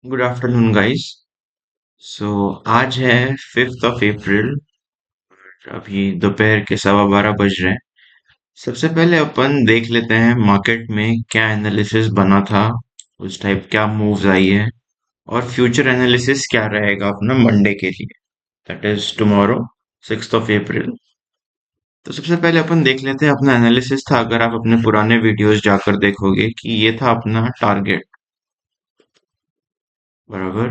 Good afternoon guys. सो आज है 5th of April. अभी दोपहर के 12:15 बज रहे हैं। सबसे पहले अपन देख लेते हैं मार्केट में क्या एनालिसिस बना था, उस टाइप क्या मूव्स आई है, और फ्यूचर एनालिसिस क्या रहेगा अपना मंडे के लिए, that is tomorrow 6th of April. तो सबसे पहले अपन देख लेते हैं अपना एनालिसिस था। अगर आप अपने पुराने वीडियोस जाकर देखोगे कि ये था अपना टारगेट, बराबर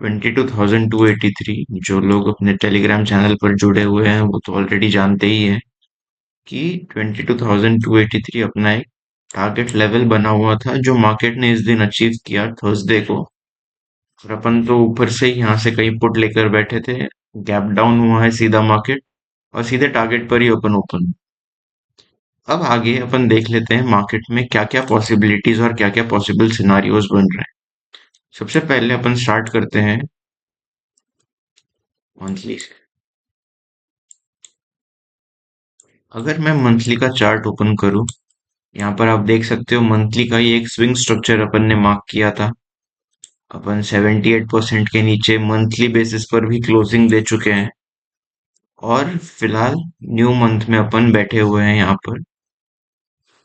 22,283। जो लोग अपने टेलीग्राम चैनल पर जुड़े हुए हैं वो तो ऑलरेडी जानते ही हैं कि 22,283 अपना एक टारगेट लेवल बना हुआ था, जो मार्केट ने इस दिन अचीव किया थर्सडे को। और अपन तो ऊपर से ही यहाँ से कहीं पुट लेकर बैठे थे। गैप डाउन हुआ है सीधा मार्केट, और सीधे टारगेट पर ही ओपन ओपन। अब आगे अपन देख लेते हैं मार्केट में क्या क्या पॉसिबिलिटीज और क्या क्या पॉसिबल सिनारियोज बन रहे हैं। सबसे पहले अपन स्टार्ट करते हैं मंथली से। अगर मैं मंथली का चार्ट ओपन करूं, यहाँ पर आप देख सकते हो मंथली का ही एक स्विंग स्ट्रक्चर अपन ने मार्क किया था। अपन 78% के नीचे मंथली बेसिस पर भी क्लोजिंग दे चुके हैं, और फिलहाल न्यू मंथ में अपन बैठे हुए हैं यहाँ पर।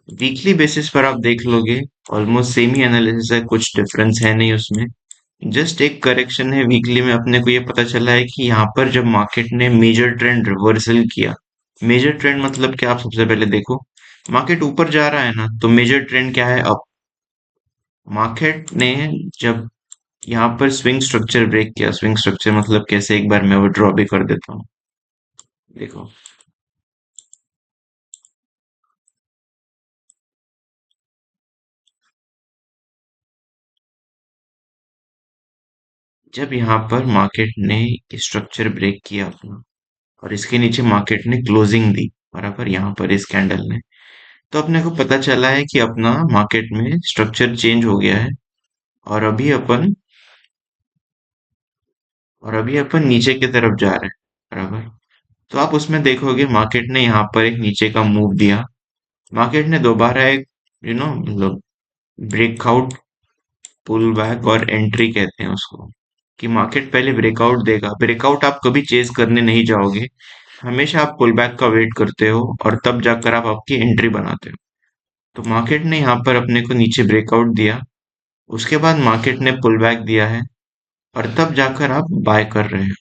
वीकली बेसिस पर आप देख लोगे, ऑलमोस्ट सेम ही एनालिसिस है, कुछ डिफरेंस है नहीं उसमें। जस्ट एक करेक्शन है वीकली में। अपने को ये पता चला है कि यहाँ पर जब मार्केट ने मेजर ट्रेंड रिवर्सल किया, मेजर ट्रेंड मतलब क्या, आप सबसे पहले देखो। मार्केट ऊपर जा रहा है ना, तो मेजर ट्रेंड क्या है, अप। मार्केट ने जब यहाँ पर स्विंग स्ट्रक्चर ब्रेक किया, स्विंग स्ट्रक्चर मतलब कैसे, एक बार मैं वो ड्रॉ भी कर देता हूँ। देखो, जब यहाँ पर मार्केट ने स्ट्रक्चर ब्रेक किया अपना, और इसके नीचे मार्केट ने क्लोजिंग दी, बराबर यहाँ पर इस कैंडल ने, तो अपने को पता चला है कि अपना मार्केट में स्ट्रक्चर चेंज हो गया है। और अभी अपन और अभी अपन नीचे की तरफ जा रहे हैं, बराबर। तो आप उसमें देखोगे मार्केट ने यहाँ पर एक नीचे का मूव दिया। मार्केट ने दोबारा एक मतलब ब्रेकआउट, पुल बैक और एंट्री कहते हैं उसको, कि मार्केट पहले ब्रेकआउट देगा। ब्रेकआउट आप कभी चेज करने नहीं जाओगे, हमेशा आप पुल बैक का वेट करते हो, और तब जाकर आप आपकी एंट्री बनाते हो। तो मार्केट ने यहाँ पर अपने को नीचे ब्रेकआउट दिया, उसके बाद मार्केट ने पुल बैक दिया है, और तब जाकर आप बाय कर रहे हो।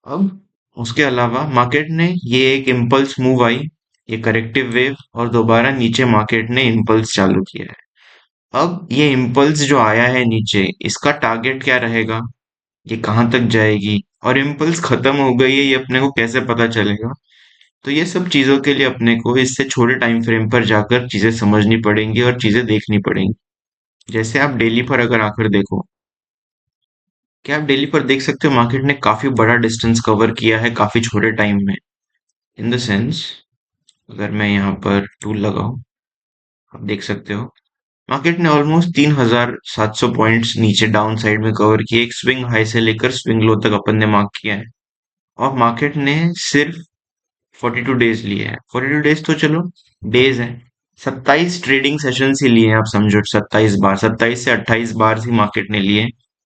अब उसके अलावा मार्केट ने ये एक इम्पल्स मूव आई, ये करेक्टिव वेव, और दोबारा नीचे मार्केट ने इम्पल्स चालू किया है। अब ये इम्पल्स जो आया है नीचे, इसका टारगेट क्या रहेगा, ये कहाँ तक जाएगी, और इम्पल्स खत्म हो गई है ये अपने को कैसे पता चलेगा। तो ये सब चीजों के लिए अपने को इससे छोटे टाइम फ्रेम पर जाकर चीजें समझनी पड़ेंगी और चीजें देखनी पड़ेंगी। जैसे आप डेली पर अगर आकर देखो, क्या आप डेली पर देख सकते हो मार्केट ने काफी बड़ा डिस्टेंस कवर किया है काफी छोटे टाइम में। इन द सेंस, अगर मैं यहाँ पर टूल लगाऊं, आप देख सकते हो मार्केट ने ऑलमोस्ट 3,700 पॉइंट्स नीचे डाउन साइड में कवर किए, एक स्विंग हाई से लेकर स्विंग लो तक अपन ने मार्क किया है। और मार्केट ने सिर्फ 42 डेज लिए हैं। 42 डेज तो चलो डेज है, 27 ट्रेडिंग सेशंस ही लिए हैं, आप समझो 27 बार, 27 से 28 बार ही मार्केट ने लिए,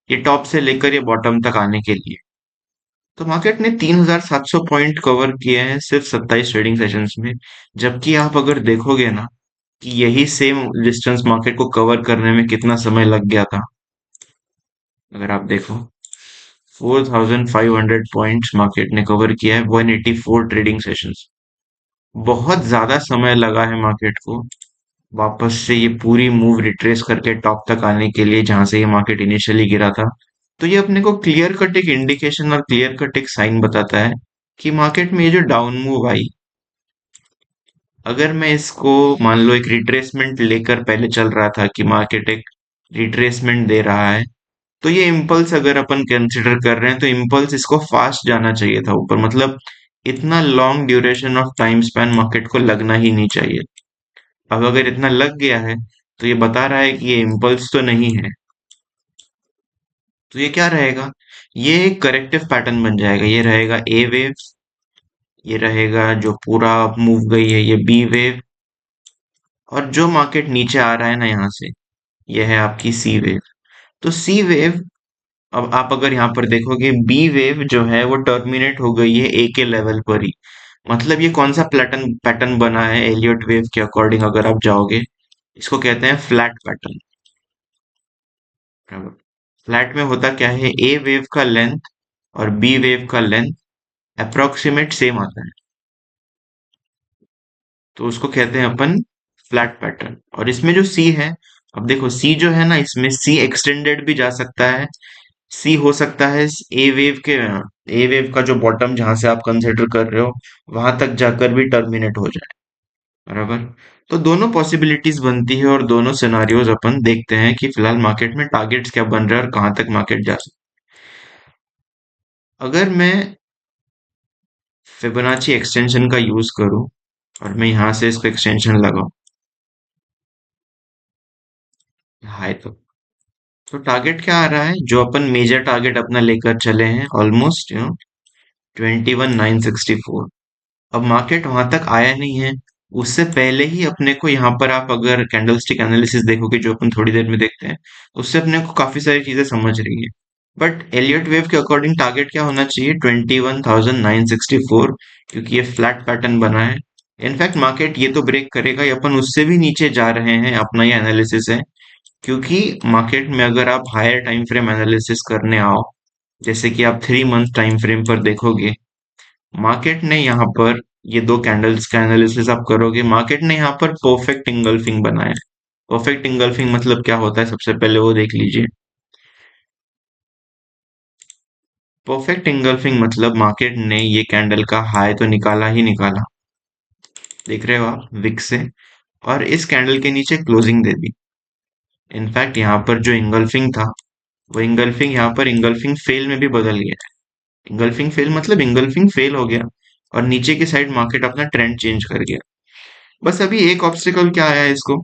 ये टॉप से लेकर ये बॉटम तक आने के लिए। तो मार्केट ने 3,700 पॉइंट कवर किए हैं सिर्फ 27 ट्रेडिंग सेशंस में। जबकि आप अगर देखोगे ना कि यही सेम डिस्टेंस मार्केट को कवर करने में कितना समय लग गया था, अगर आप देखो 4,500 पॉइंट्स मार्केट ने कवर किया है 184 ट्रेडिंग सेशंस। बहुत ज्यादा समय लगा है मार्केट को वापस से ये पूरी मूव रिट्रेस करके टॉप तक आने के लिए, जहां से ये मार्केट इनिशियली गिरा था। तो ये अपने को क्लियर कट एक इंडिकेशन और क्लियर कट एक साइन बताता है कि मार्केट में ये जो डाउन मूव आई, अगर मैं इसको मान लो एक रिट्रेसमेंट लेकर पहले चल रहा था कि मार्केट एक रिट्रेसमेंट दे रहा है, तो ये इम्पल्स अगर अपन कंसिडर कर रहे हैं तो इम्पल्स इसको फास्ट जाना चाहिए था ऊपर, मतलब इतना long duration of time span market को लगना ही नहीं चाहिए। अब अगर इतना लग गया है, तो ये बता रहा है कि ये इम्पल्स तो नहीं है। तो ये क्या रहेगा, ये एक करेक्टिव पैटर्न बन जाएगा। ये रहेगा ए वेव, ये रहेगा जो पूरा मूव गई है ये बी वेव, और जो मार्केट नीचे आ रहा है ना यहाँ से, यह है आपकी सी वेव। तो सी वेव, अब आप अगर यहाँ पर देखोगे बी वेव जो है वो टर्मिनेट हो गई है ए के लेवल पर ही। मतलब ये कौन सा पैटर्न पैटर्न बना है एलियट वेव के अकॉर्डिंग अगर आप जाओगे, इसको कहते हैं फ्लैट पैटर्न। फ्लैट में होता क्या है, ए वेव का लेंथ और बी वेव का लेंथ अप्रोक्सीमेट सेम आता है, तो उसको कहते हैं अपन फ्लैट पैटर्न। और इसमें जो सी है, अब देखो सी जो है ना, इसमें सी एक्सटेंडेड भी जा सकता है। सी हो सकता है ए वेव के, ए वेव का जो बॉटम जहां से आप कंसिडर कर रहे हो वहां तक जाकर भी टर्मिनेट हो जाए, बराबर। तो दोनों पॉसिबिलिटीज बनती है और दोनों सिनारियोज अपन देखते हैं कि फिलहाल मार्केट में टारगेट्स क्या बन रहे हैं और कहां तक मार्केट जा सकता है। अगर मैं फिबोनाची एक्सटेंशन का यूज करूं और मैं यहां से इसको एक्सटेंशन लगाऊं हाई, तो टारगेट क्या आ रहा है, जो अपन मेजर टारगेट अपना लेकर चले हैं ऑलमोस्ट 21,964। अब मार्केट वहां तक आया नहीं है, उससे पहले ही अपने को यहाँ पर आप अगर कैंडलस्टिक एनालिसिस देखोगे जो अपन थोड़ी देर में देखते हैं, उससे अपने को काफी सारी चीजें समझ रही है। बट एलियट वेव के अकॉर्डिंग टारगेट क्या होना चाहिए, 21,964, क्योंकि ये फ्लैट पैटर्न बना है। इनफैक्ट मार्केट ये तो ब्रेक करेगा, ये अपन उससे भी नीचे जा रहे हैं, अपना ये एनालिसिस है। क्योंकि मार्केट में अगर आप हायर टाइम फ्रेम एनालिसिस करने आओ, जैसे कि आप 3 मंथ टाइम फ्रेम पर देखोगे, मार्केट ने यहाँ पर ये दो कैंडल्स का एनालिसिस आप करोगे, मार्केट ने यहाँ पर परफेक्ट इंगल्फिंग बनाया है। परफेक्ट इंगल्फिंग मतलब क्या होता है, सबसे पहले वो देख लीजिए। परफेक्ट इंगल्फिंग मतलब मार्केट ने ये कैंडल का हाई तो निकाला ही निकाला, देख रहे हो आप विक से, और इस कैंडल के नीचे क्लोजिंग दे दी। इनफैक्ट यहाँ पर जो इंगल्फिंग था, वो इंगल्फिंग यहाँ पर इंगल्फिंग फेल में भी बदल गया। इंगल्फिंग फेल मतलब इंगल्फिंग फेल हो गया और नीचे की साइड मार्केट अपना ट्रेंड चेंज कर गया। बस अभी एक ऑब्स्टिकल क्या आया है इसको,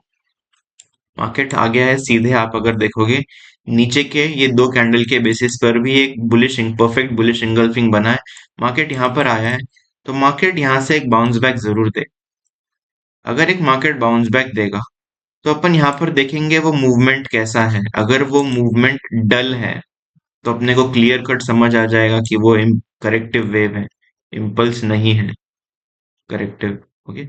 मार्केट आ गया है सीधे, आप अगर देखोगे नीचे के ये दो कैंडल के बेसिस पर भी एक बुलिश, परफेक्ट बुलिश इंगल्फिंग बना है। मार्केट यहाँ पर आया है, तो मार्केट यहाँ से एक बाउंस बैक जरूर दे। अगर एक मार्केट बाउंस बैक देगा तो अपन यहाँ पर देखेंगे वो मूवमेंट कैसा है। अगर वो मूवमेंट डल है तो अपने को क्लियर कट समझ आ जाएगा कि वो करेक्टिव वेव है, इम्पल्स नहीं है, करेक्टिव। ओके।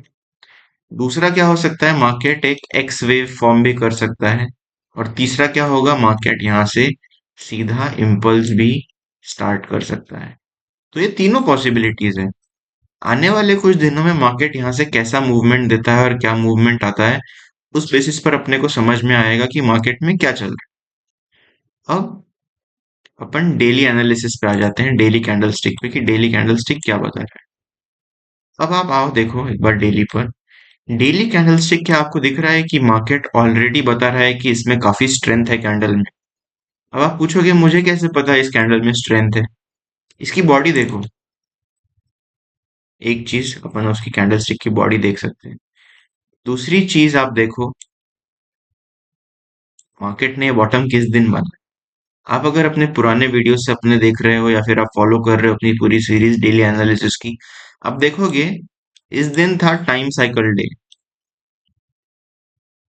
दूसरा क्या हो सकता है, मार्केट एक एक्स वेव फॉर्म भी कर सकता है। और तीसरा क्या होगा, मार्केट यहाँ से सीधा इम्पल्स भी स्टार्ट कर सकता है। तो ये तीनों पॉसिबिलिटीज है। आने वाले कुछ दिनों में मार्केट यहाँ से कैसा मूवमेंट देता है और क्या मूवमेंट आता है, उस बेसिस पर अपने को समझ में आएगा कि मार्केट में क्या चल रहा है। अब अपन डेली एनालिसिस पे आ जाते हैं, डेली कैंडल स्टिक पे, कि डेली कैंडल स्टिक क्या बता रहा है। अब आप आओ देखो एक बार डेली पर। डेली कैंडलस्टिक क्या आपको दिख रहा है कि मार्केट ऑलरेडी बता रहा है कि इसमें काफी स्ट्रेंथ है कैंडल में। अब आप पूछोगे मुझे कैसे पता है इस कैंडल में स्ट्रेंथ है, इसकी बॉडी देखो। एक चीज अपन उसकी कैंडलस्टिक की बॉडी देख सकते हैं। दूसरी चीज आप देखो, मार्केट ने बॉटम किस दिन बना। आप अगर अपने पुराने वीडियो से अपने देख रहे हो या फिर आप फॉलो कर रहे हो अपनी पूरी सीरीज डेली एनालिसिस की, आप देखोगे इस दिन था टाइम साइकिल डे,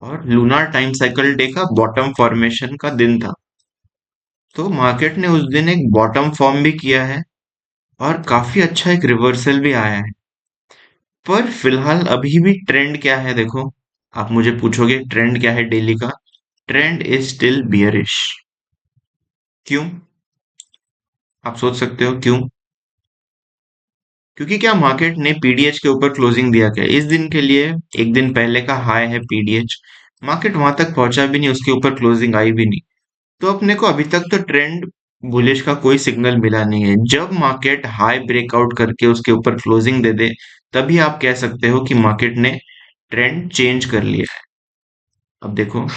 और लूनार टाइम साइकिल डे का बॉटम फॉर्मेशन का दिन था। तो मार्केट ने उस दिन एक बॉटम फॉर्म भी किया है और काफी अच्छा एक रिवर्सल भी आया है। पर फिलहाल अभी भी ट्रेंड क्या है देखो, आप मुझे पूछोगे ट्रेंड क्या है डेली का, ट्रेंड इज स्टिल बियरिश। क्यों, आप सोच सकते हो क्यों। क्योंकि क्या मार्केट ने पीडीएच के ऊपर क्लोजिंग दिया, क्या इस दिन के लिए एक दिन पहले का हाई है पीडीएच, मार्केट वहां तक पहुंचा भी नहीं, उसके ऊपर क्लोजिंग आई भी नहीं। तो अपने को अभी तक तो ट्रेंड बुलिश का कोई सिग्नल मिला नहीं है। जब मार्केट हाई ब्रेकआउट करके उसके ऊपर क्लोजिंग दे दे, तभी आप कह सकते हो कि मार्केट ने ट्रेंड चेंज कर लिया है। अब देखो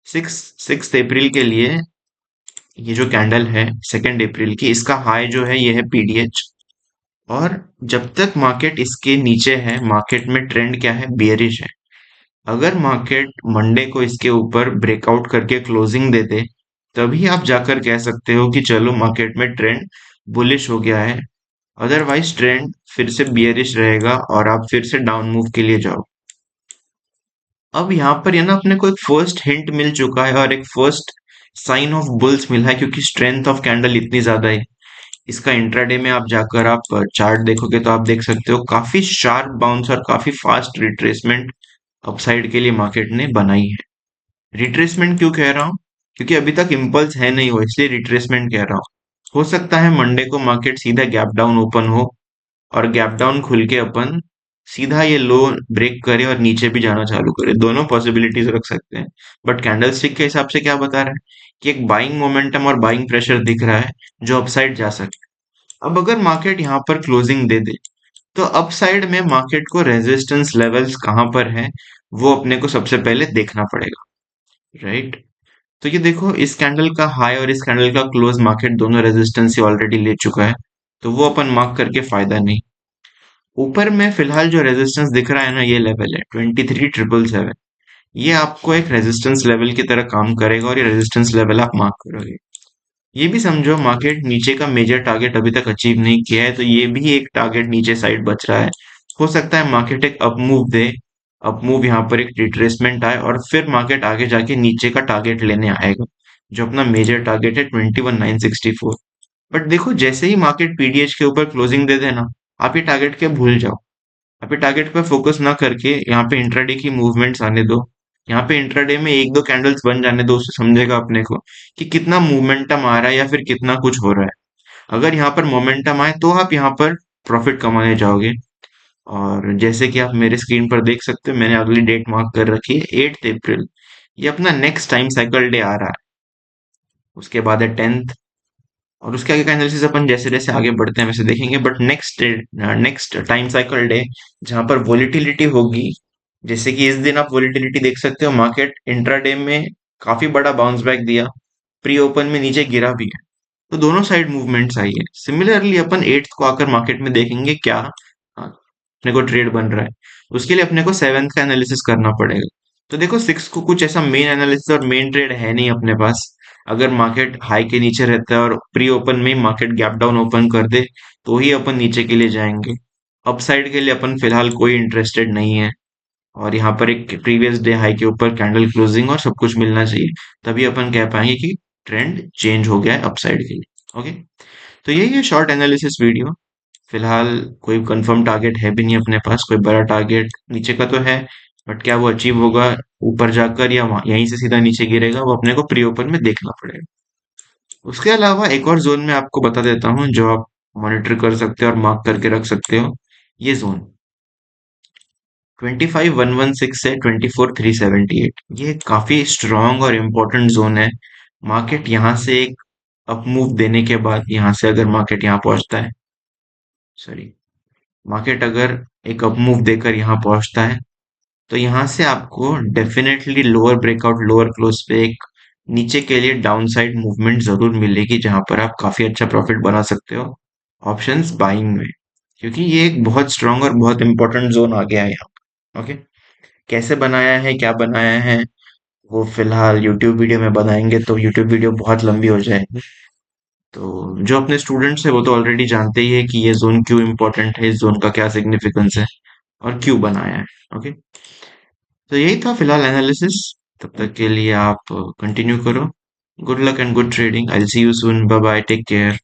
6 अप्रैल के लिए ये जो कैंडल है 2 अप्रैल की, इसका हाई जो है ये है पीडीएच। और जब तक मार्केट इसके नीचे है, मार्केट में ट्रेंड क्या है, बेयरिश है। अगर मार्केट मंडे को इसके ऊपर ब्रेकआउट करके क्लोजिंग दे दे, तभी आप जाकर कह सकते हो कि चलो मार्केट में ट्रेंड बुलिश हो गया है। अदरवाइज ट्रेंड फिर से बियरिश रहेगा और आप फिर से डाउन मूव के लिए जाओ। अब यहाँ पर ये ना अपने को एक फर्स्ट हिंट मिल चुका है और एक फर्स्ट साइन ऑफ बुल्स मिला है, क्योंकि स्ट्रेंथ ऑफ कैंडल इतनी ज्यादा है। इसका इंट्राडे में आप जाकर आप चार्ट देखोगे तो आप देख सकते हो काफी शार्प बाउंस और काफी फास्ट रिट्रेसमेंट अपसाइड के लिए मार्केट ने बनाई है। रिट्रेसमेंट क्यों कह रहा हूँ? क्योंकि अभी तक इम्पल्स है नहीं हो, इसलिए रिट्रेसमेंट कह रहा हूँ। हो सकता है मंडे को मार्केट सीधा गैप डाउन ओपन हो और गैप डाउन खुल के अपन सीधा ये लो ब्रेक करे और नीचे भी जाना चालू करे, दोनों पॉसिबिलिटीज रख सकते हैं। बट कैंडलस्टिक के हिसाब से क्या बता रहा है कि एक बाइंग मोमेंटम और बाइंग प्रेशर दिख रहा है जो अपसाइड जा सके। अब अगर मार्केट यहाँ पर क्लोजिंग दे दे तो अपसाइड में मार्केट को रेजिस्टेंस लेवल्स कहाँ पर है वो अपने को सबसे पहले देखना पड़ेगा, राइट? तो ये देखो, इस कैंडल का हाई और इस कैंडल का क्लोज मार्केट दोनों रेजिस्टेंस से ऑलरेडी ले चुका है, तो वो अपन मार्क करके फायदा नहीं। ऊपर में फिलहाल जो रेजिस्टेंस दिख रहा है ना, ये लेवल है 23,777। ये आपको एक रेजिस्टेंस लेवल की तरह काम करेगा और ये रेजिस्टेंस लेवल आप मार्क करोगे। ये भी समझो मार्केट नीचे का मेजर टारगेट अभी तक अचीव नहीं किया है, तो ये भी एक टारगेट नीचे साइड बच रहा है। हो सकता है मार्केट एक अप मूव दे, अप मूव यहाँ पर एक रिट्रेसमेंट आए और फिर मार्केट आगे जाके नीचे का टारगेट लेने आएगा, जो अपना मेजर टारगेट है 21,964। बट देखो, जैसे ही मार्केट पीडीएच के ऊपर क्लोजिंग दे देना, आप ये टारगेट के भूल जाओ। आप ये टारगेट पे फोकस ना करके यहाँ पे इंट्राडे की मूवमेंट्स आने दो। यहाँ पे इंट्राडे में एक दो कैंडल्स बन जाने दो, उससे समझेगा अपने को कि कितना मोमेंटम आ रहा है या फिर कितना कुछ हो रहा है। अगर यहाँ पर मोमेंटम आए तो आप यहाँ पर प्रॉफिट कमाने जाओगे। और जैसे कि आप मेरे स्क्रीन पर देख सकते हो, मैंने अगली डेट मार्क कर रखी है 8 अप्रैल। ये अपना नेक्स्ट टाइम साइकिल डे आ रहा है, उसके बाद है 10th। और उसके आगे का एनालिसिस अपन जैसे जैसे आगे बढ़ते हैं वैसे देखेंगे। But next time cycle day जहां पर वोलेटिलिटी होगी, जैसे कि इस दिन आप वोलेटिलिटी देख सकते हो, मार्केट इंट्राडे में काफी बड़ा बाउंस बैक दिया, प्री ओपन में नीचे गिरा भी है, तो दोनों साइड मूवमेंट्स आई है। सिमिलरली अपन 8th को आकर मार्केट में देखेंगे क्या अपने को ट्रेड बन रहा है। उसके लिए अपने को 7th का एनालिसिस करना पड़ेगा। तो देखो, 6 को कुछ ऐसा मेन एनालिसिस और मेन ट्रेड है नहीं अपने पास। अगर मार्केट हाई के नीचे रहता है और प्री ओपन में ही मार्केट गैप डाउन ओपन कर दे, तो ही अपन नीचे के लिए जाएंगे। अपसाइड के लिए अपन फिलहाल कोई इंटरेस्टेड नहीं है। और यहाँ पर एक प्रीवियस डे हाई के ऊपर कैंडल क्लोजिंग और सब कुछ मिलना चाहिए, तभी अपन कह पाएंगे कि ट्रेंड चेंज हो गया है अपसाइड के लिए। ओके, तो यही है शॉर्ट एनालिसिस वीडियो। फिलहाल कोई कंफर्म टारगेट है भी नहीं अपने पास, कोई बड़ा टारगेट नीचे का तो है, बट क्या वो अचीव होगा ऊपर जाकर या यहीं से सीधा नीचे गिरेगा, वो अपने को प्री ओपन में देखना पड़ेगा। उसके अलावा एक और जोन में आपको बता देता हूँ जो आप मॉनिटर कर सकते हो और मार्क करके रख सकते हो। ये जोन 25,116 से 24,378, ये काफी स्ट्रांग और इम्पोर्टेंट जोन है। मार्केट यहाँ से एक अप मूव देने के बाद, यहाँ से अगर मार्केट यहाँ पहुंचता है, सॉरी, मार्केट अगर एक अप मूव देकर यहाँ पहुंचता है, तो यहाँ से आपको definitely lower breakout lower close पे एक नीचे के लिए डाउन साइड मूवमेंट जरूर मिलेगी, जहां पर आप काफी अच्छा प्रॉफिट बना सकते हो ऑप्शंस बाइंग में, क्योंकि ये एक बहुत स्ट्रांग और बहुत इंपॉर्टेंट जोन आ गया है यहाँ। ओके, कैसे बनाया है, क्या बनाया है, वो फिलहाल यूट्यूब वीडियो में बनाएंगे तो यूट्यूब वीडियो बहुत लंबी हो जाएगी। तो जो अपने स्टूडेंट्स है वो तो ऑलरेडी जानते ही है कि ये जोन क्यों इम्पोर्टेंट है, इस जोन का क्या सिग्निफिकेंस है और क्यों बनाया है। ओके, तो यही था फिलहाल एनालिसिस। तब तक के लिए आप कंटिन्यू करो। Good luck and good trading. I will see you soon. Bye bye, take care.